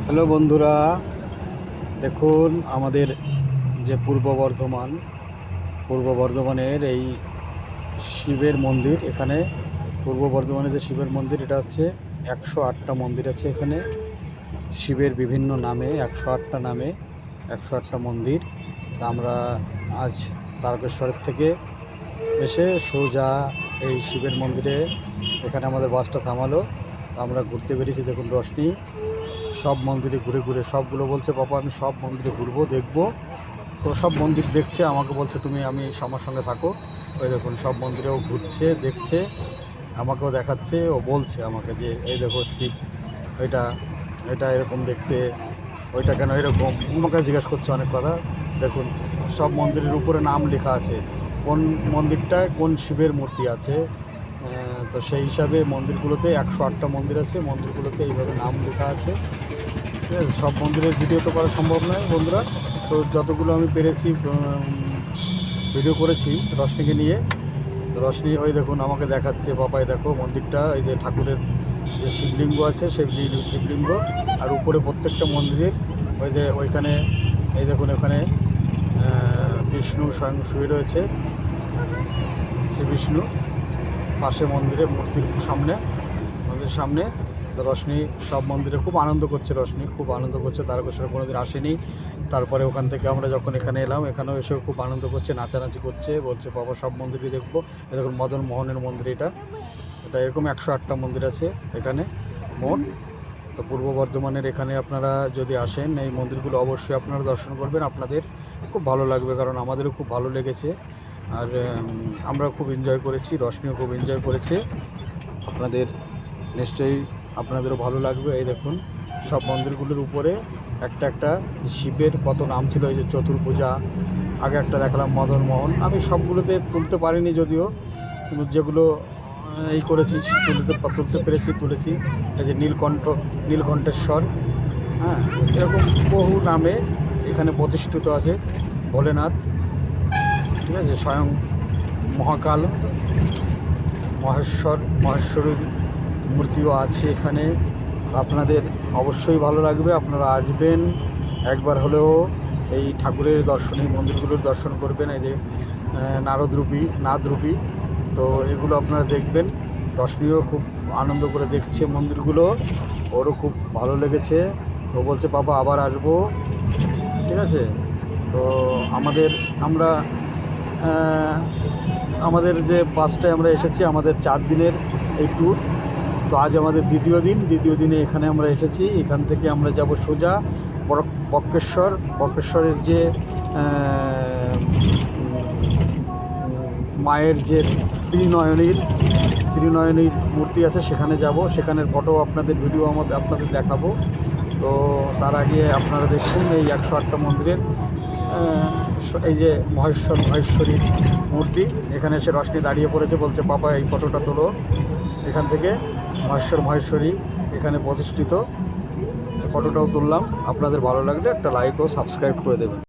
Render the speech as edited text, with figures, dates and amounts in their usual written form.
Hello বন্ধুরা, দেখুন আমাদের যে পূর্ব বর্ধমানের এই শিবের মন্দির। এখানে পূর্ব বর্ধমানে যে শিবের মন্দির, এটা হচ্ছে 108টা মন্দির আছে এখানে। শিবের বিভিন্ন নামে 108টা নামে 108টা মন্দির। তা আমরা আজ তারকেশ্বরের থেকে এসে সোজা এই শিবের মন্দিরে এখানে আমাদের বাসটা থামালো। আমরা ঘুরতে বেরিয়েছি। দেখুন রোশনি সব মন্দিরে ঘুরে ঘুরে সবগুলো বলছে, বাবা আমি সব মন্দিরে ঘুরবো, দেখবো। তো সব মন্দির দেখছে, আমাকে বলছে তুমি আমার সঙ্গে থাকো। ওই দেখুন সব মন্দিরেও ঘুরছে, দেখছে, আমাকেও দেখাচ্ছে। ও বলছে আমাকে যে এই দেখো শিব, এটা এটা এরকম দেখতে, ওইটা কেন এরকম, আমাকে জিজ্ঞেস করছে অনেক কথা। দেখুন সব মন্দিরের উপরে নাম লেখা আছে, কোন মন্দিরটায় কোন শিবের মূর্তি আছে। তো সেই হিসাবে মন্দিরগুলোতে 108টা মন্দির আছে, মন্দিরগুলোতে এইভাবে নাম লেখা আছে। ঠিক আছে, সব মন্দিরের ভিডিও তো করা সম্ভব নয় বন্ধুরা। তো যতগুলো আমি পেরেছি ভিডিও করেছি রশনিকে নিয়ে। রশনি ওই দেখুন আমাকে দেখাচ্ছে, বাবাই দেখো মন্দিরটা, এই যে ঠাকুরের যে শিবলিঙ্গ আছে সেই শিবলিঙ্গ, আর উপরে প্রত্যেকটা মন্দিরের ওই যে ওইখানে এই দেখুন ওখানে বিষ্ণু স্বয়ং শুয়ে রয়েছে। শ্রী বিষ্ণু পাশে মন্দিরে মন্দিরের সামনে। তো রশনি সব মন্দিরে খুব আনন্দ করছে, রশনি খুব আনন্দ করছে। তারকেশ্বরে কোনোদিন আসেনি। তারপরে ওখান থেকে আমরা যখন এখানে এলাম, এখানেও এসেও খুব আনন্দ করছে, নাচানাচি করছে, বলছে বাবা সব মন্দিরই দেখবো। এরকম মদন মোহনের মন্দির, এটা এরকম 108টা মন্দির আছে এখানে মোট। তো পূর্ব বর্ধমানের এখানে আপনারা যদি আসেন, এই মন্দিরগুলো অবশ্যই আপনারা দর্শন করবেন, আপনাদের খুব ভালো লাগবে, কারণ আমাদেরও খুব ভালো লেগেছে। আর আমরা খুব এনজয় করেছি, রশনিও খুব এনজয় করেছে। আপনাদের নিশ্চয়ই আপনাদেরও ভালো লাগবে। এই দেখুন সব মন্দিরগুলোর উপরে একটা একটা শিবের কত নাম ছিল। এই যে চতুর্ভুজা, আগে একটা দেখালাম মদন মোহন। আমি সবগুলোতে তুলতে পারিনি যদিও, কিন্তু যেগুলো এই করেছি তুলতে পেরেছি তুলেছি। এই যে নীলকণ্ঠেশ্বর, হ্যাঁ, এরকম বহু নামে এখানে প্রতিষ্ঠিত আছে ভোলেনাথ। ঠিক আছে, স্বয়ং মহাকাল মহেশ্বরীর মূর্তিও আছে এখানে। আপনাদের অবশ্যই ভালো লাগবে, আপনারা আসবেন একবার হলেও এই ঠাকুরের দর্শন, এই মন্দিরগুলোর দর্শন করবেন। এই যে নাদরূপী, তো এগুলো আপনারা দেখবেন। রশনিও খুব আনন্দ করে দেখছে মন্দিরগুলো, ওরও খুব ভালো লেগেছে। ও বলছে বাবা আবার আসবো। ঠিক আছে, তো আমাদের যে বাসটায় আমরা এসেছি, আমাদের 4 দিনের এই ট্যুর। তো আজ আমাদের দ্বিতীয় দিনে এখানে আমরা এসেছি। এখান থেকে আমরা যাব সোজা বক্রেশ্বরের যে মায়ের যে ত্রিনয়নীর মূর্তি আছে, সেখানে যাব। সেখানের ফটো ভিডিও আপনাদের দেখাবো। তো তার আগে আপনারা দেখুন এই 108টা মন্দিরের এই যে মহেশ্বরীর মূর্তি। এখানে এসে রশনি দাঁড়িয়ে পড়েছে, বলছে বাবা এই ফটোটা তোলো। এখান থেকে মহেশ্বরী এখানে প্রতিষ্ঠিত, ফটোটাও তুললাম। আপনাদের ভালো লাগলে একটা লাইক ও সাবস্ক্রাইব করে দেবেন।